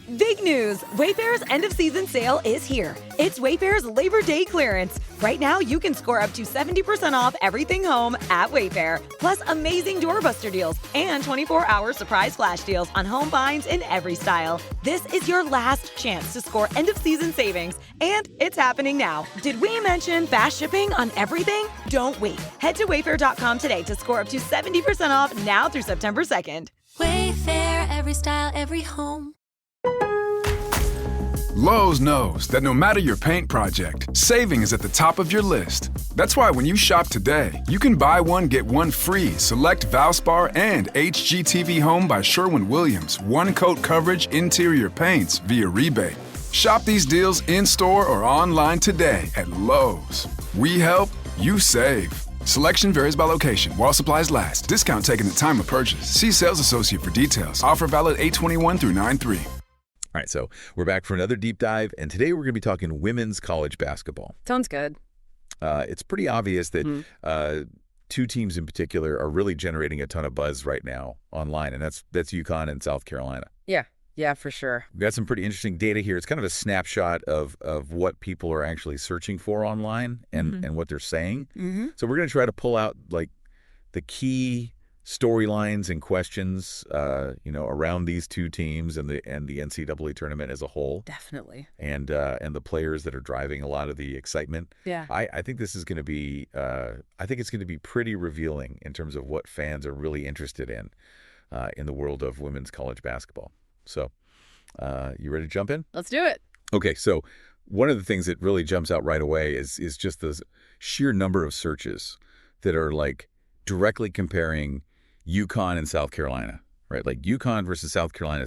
Big news! Wayfair's end-of-season sale is here. It's Wayfair's Labor Day clearance. Right now, you can score up to 70% off everything home at Wayfair. Plus, amazing doorbuster deals and 24-hour surprise flash deals on home finds in every style. This is your last chance to score end-of-season savings, and it's happening now. Did we mention fast shipping on everything? Don't wait. Head to wayfair.com today to score up to 70% off now through September 2nd. Wayfair, every style, every home. Lowe's knows that no matter your paint project, saving is at the top of your list. That's why when you shop today, you can buy one, get one free select Valspar and HGTV Home by Sherwin-Williams one-coat coverage interior paints via rebate. Shop these deals in-store or online today at Lowe's. We help, you save. Selection varies by location. While supplies last. Discount taken at time of purchase. See sales associate for details. Offer valid 8/21 through 9/3. All right, so we're back for another deep dive, and today we're going to be talking women's college basketball. Sounds good. It's pretty obvious that two teams in particular are really generating a ton of buzz right now online, and that's UConn and South Carolina. Yeah, for sure. We've got some pretty interesting data here. It's kind of a snapshot of what people are actually searching for online and what they're saying. So we're going to try to pull out like the key storylines and questions, around these two teams and the NCAA tournament as a whole. Definitely. And the players that are driving a lot of the excitement. Yeah. I think this is going to be. I think it's going to be pretty revealing in terms of what fans are really interested in the world of women's college basketball. So, you ready to jump in? Let's do it. Okay. So, one of the things that really jumps out right away is just the sheer number of searches that are like directly comparing UConn and South Carolina, right? Like UConn versus South Carolina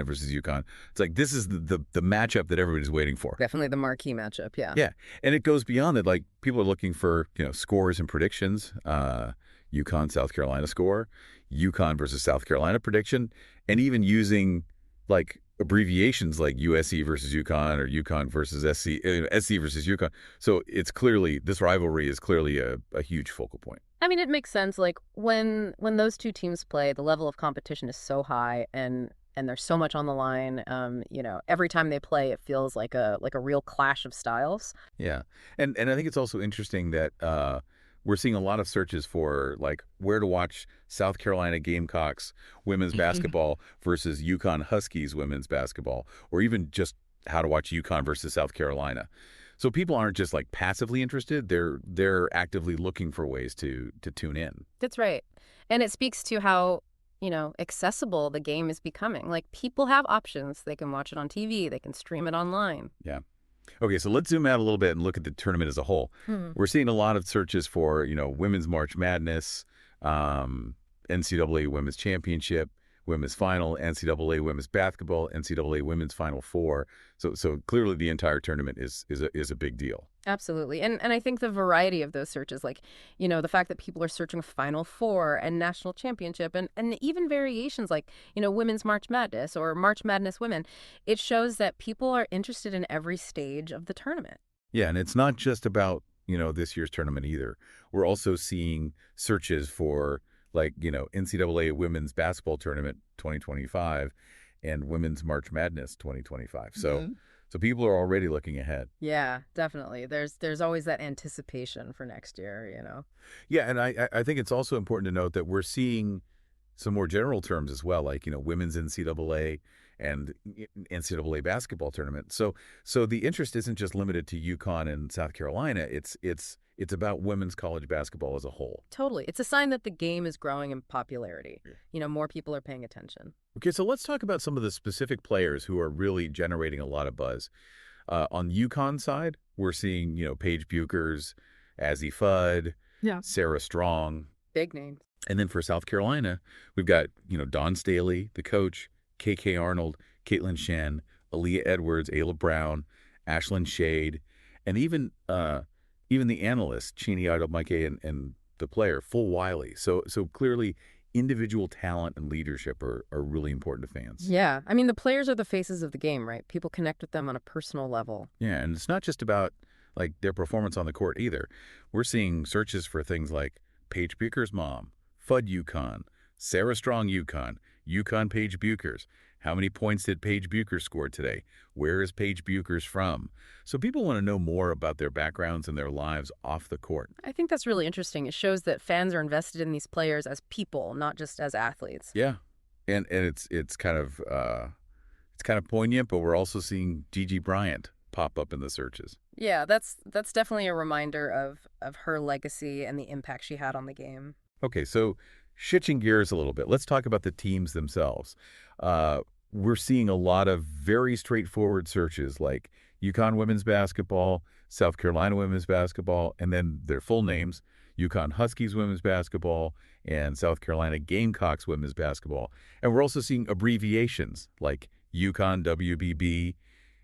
versus UConn. It's like this is the matchup that everybody's waiting for. Definitely the marquee matchup, yeah. Yeah, and it goes beyond that. Like people are looking for scores and predictions. UConn South Carolina score, UConn versus South Carolina prediction, and even using like abbreviations like USC versus UConn or UConn versus SC versus UConn. So it's clearly this rivalry is clearly a huge focal point. I mean, it makes sense. Like when those two teams play, the level of competition is so high, and there's so much on the line. Every time they play, it feels like a real clash of styles. Yeah, and I think it's also interesting that we're seeing a lot of searches for like where to watch South Carolina Gamecocks women's basketball versus UConn Huskies women's basketball, or even just how to watch UConn versus South Carolina. So people aren't just like passively interested; they're actively looking for ways to tune in. That's right, and it speaks to how accessible the game is becoming. Like people have options; they can watch it on TV, they can stream it online. Yeah. Okay, so let's zoom out a little bit and look at the tournament as a whole. We're seeing a lot of searches for women's March Madness, NCAA Women's Championship, Women's Final, NCAA Women's Basketball, NCAA Women's Final Four. So clearly the entire tournament is a big deal. Absolutely. And I think the variety of those searches, like, the fact that people are searching Final Four and National Championship and even variations like, Women's March Madness or March Madness Women, it shows that people are interested in every stage of the tournament. Yeah, and it's not just about, this year's tournament either. We're also seeing searches for like, NCAA Women's Basketball Tournament 2025 and Women's March Madness 2025. So people are already looking ahead. Yeah, definitely. There's always that anticipation for next year, Yeah, and I think it's also important to note that we're seeing some more general terms as well, like, Women's NCAA and NCAA Basketball Tournament. So the interest isn't just limited to UConn and South Carolina. It's about women's college basketball as a whole. Totally. It's a sign that the game is growing in popularity. More people are paying attention. Okay, so let's talk about some of the specific players who are really generating a lot of buzz. On UConn side, we're seeing, Paige Buchers, Azzi Fudd, Sarah Strong. Big names. And then for South Carolina, we've got, Dawn Staley, the coach, KK Arnold, Caitlin Shen, Aaliyah Edwards, Ayla Brown, Ashlyn Shade, and even the analyst, Cheney Idol-Mike, and the player, Full Wiley. So clearly individual talent and leadership are really important to fans. Yeah. I mean, the players are the faces of the game, right? People connect with them on a personal level. Yeah, and it's not just about like their performance on the court either. We're seeing searches for things like Paige Buchers' mom, Fudd UConn, Sarah Strong UConn, UConn Paige Buchers, How many points did Paige Bueckers score today? Where is Paige Bueckers from? So people want to know more about their backgrounds and their lives off the court. I think that's really interesting. It shows that fans are invested in these players as people, not just as athletes. Yeah, and it's kind of poignant, but we're also seeing Gigi Bryant pop up in the searches. Yeah, that's definitely a reminder of her legacy and the impact she had on the game. Okay, so switching gears a little bit, let's talk about the teams themselves. We're seeing a lot of very straightforward searches like UConn women's basketball, South Carolina women's basketball, and then their full names, UConn Huskies women's basketball and South Carolina Gamecocks women's basketball. And we're also seeing abbreviations like UConn WBB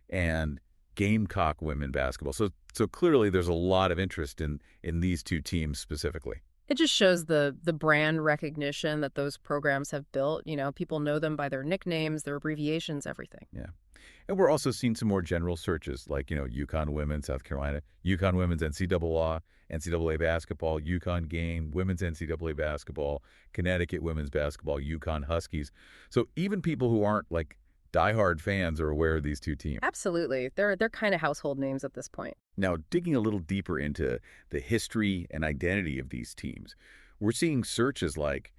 and Gamecock women basketball. So clearly there's a lot of interest in these two teams specifically. It just shows the brand recognition that those programs have built. You know, people know them by their nicknames, their abbreviations, everything. Yeah. And we're also seeing some more general searches like, UConn women, South Carolina, UConn women's NCAA basketball, UConn game, women's NCAA basketball, Connecticut women's basketball, UConn Huskies. So even people who aren't like diehard fans are aware of these two teams. Absolutely. They're kind of household names at this point. Now, digging a little deeper into the history and identity of these teams, we're seeing searches like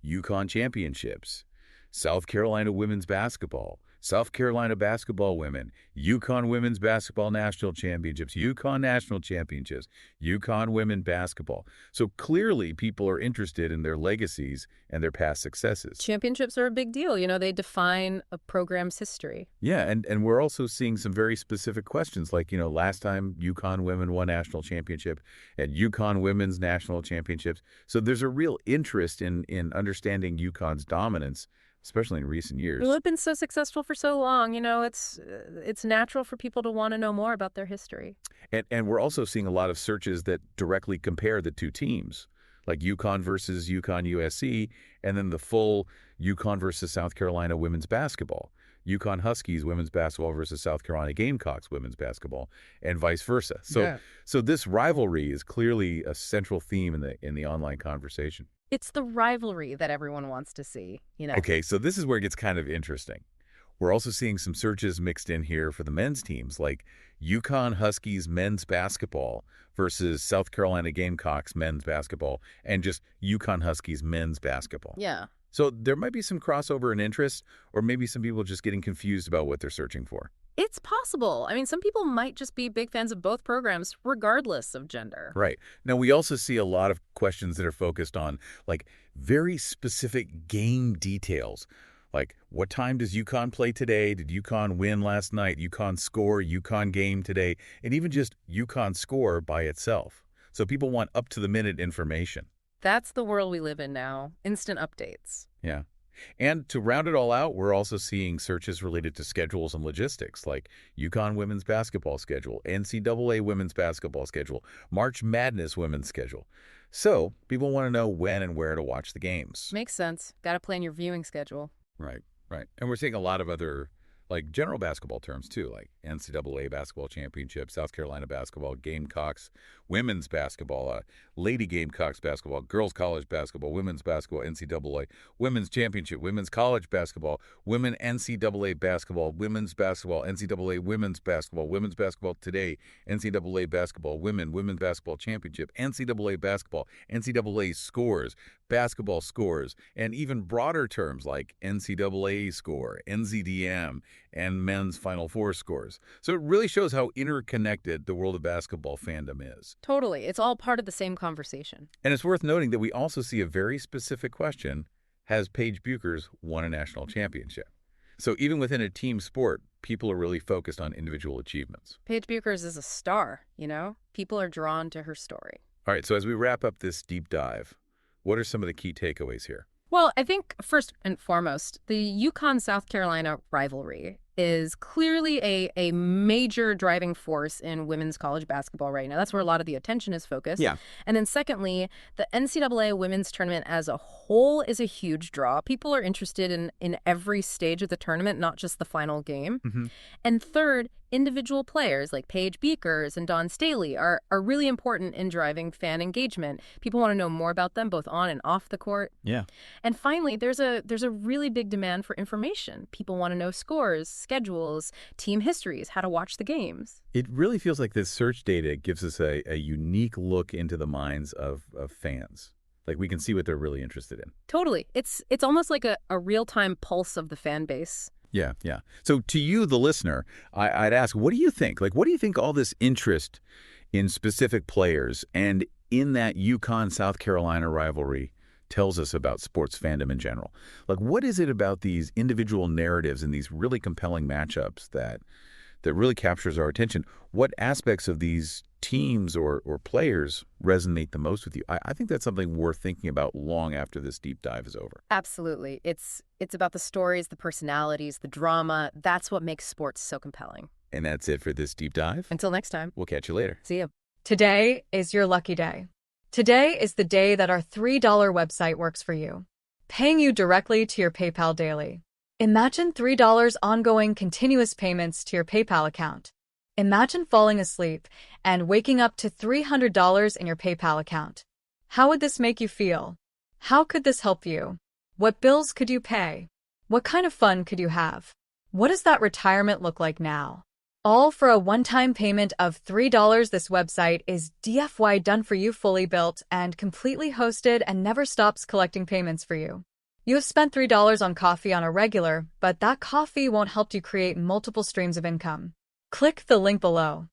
UConn championships, South Carolina women's basketball, South Carolina basketball women, UConn women's basketball national championships, UConn national championships, UConn women basketball. So clearly people are interested in their legacies and their past successes. Championships are a big deal. You know, they define a program's history. Yeah, and we're also seeing some very specific questions like, last time UConn women won national championship and UConn women's national championships. So there's a real interest in understanding UConn's dominance, especially in recent years. Well, it's been so successful for so long. It's natural for people to want to know more about their history. And we're also seeing a lot of searches that directly compare the two teams, like UConn versus UConn USC, and then the full UConn versus South Carolina women's basketball, UConn Huskies women's basketball versus South Carolina Gamecocks women's basketball, and vice versa. So this rivalry is clearly a central theme in the online conversation. It's the rivalry that everyone wants to see, Okay, so this is where it gets kind of interesting. We're also seeing some searches mixed in here for the men's teams, like UConn Huskies men's basketball versus South Carolina Gamecocks men's basketball, and just UConn Huskies men's basketball. Yeah. So there might be some crossover in interest, or maybe some people just getting confused about what they're searching for. It's possible. I mean, some people might just be big fans of both programs, regardless of gender. Right. Now, we also see a lot of questions that are focused on, like, very specific game details. Like, what time does UConn play today? Did UConn win last night? UConn score, UConn game today? And even just UConn score by itself. So people want up-to-the-minute information. That's the world we live in now. Instant updates. Yeah. And to round it all out, we're also seeing searches related to schedules and logistics, like UConn women's basketball schedule, NCAA women's basketball schedule, March Madness women's schedule. So people want to know when and where to watch the games. Makes sense. Got to plan your viewing schedule. Right. And we're seeing a lot of other, like, general basketball terms, too, like NCAA basketball championship, South Carolina basketball, Gamecocks, women's basketball, Lady Gamecocks basketball, girls college basketball, women's basketball, NCAA, women's championship, women's college basketball, women NCAA basketball, women's basketball, NCAA women's basketball today, NCAA basketball, women's basketball championship, NCAA basketball, NCAA scores, basketball scores, and even broader terms like NCAA score, NZDM, and men's Final Four scores. So it really shows how interconnected the world of basketball fandom is. Totally. It's all part of the same conversation. And it's worth noting that we also see a very specific question: has Paige Bueckers won a national championship? So even within a team sport, people are really focused on individual achievements. Paige Bueckers is a star, People are drawn to her story. All right, so as we wrap up this deep dive, what are some of the key takeaways here? Well, I think first and foremost, the UConn-South Carolina rivalry is clearly a major driving force in women's college basketball right now. That's where a lot of the attention is focused. Yeah. And then secondly, the NCAA women's tournament as a whole is a huge draw. People are interested in every stage of the tournament, not just the final game. Mm-hmm. And third, individual players like Paige Beakers and Dawn Staley are really important in driving fan engagement. People want to know more about them both on and off the court. Yeah. And finally, there's a really big demand for information. People want to know scores, schedules, team histories, how to watch the games. It really feels like this search data gives us a unique look into the minds of fans. Like we can see what they're really interested in. Totally. It's almost like a real-time pulse of the fan base. Yeah, yeah. So to you, the listener, I'd ask, what do you think? Like, what do you think all this interest in specific players and in that UConn-South Carolina rivalry tells us about sports fandom in general? Like, what is it about these individual narratives and these really compelling matchups that really captures our attention? What aspects of these teams or players resonate the most with you? I think that's something worth thinking about long after this deep dive is over. Absolutely. It's about the stories, the personalities, the drama. That's what makes sports so compelling. And that's it for this deep dive. Until next time. We'll catch you later. See you. Today is your lucky day. Today is the day that our $3 website works for you, paying you directly to your PayPal daily. Imagine $3 ongoing continuous payments to your PayPal account. Imagine falling asleep and waking up to $300 in your PayPal account. How would this make you feel? How could this help you? What bills could you pay? What kind of fun could you have? What does that retirement look like now? All for a one-time payment of $3. This website is DFY done for you, fully built and completely hosted, and never stops collecting payments for you. You have spent $3 on coffee on a regular, but that coffee won't help you create multiple streams of income. Click the link below.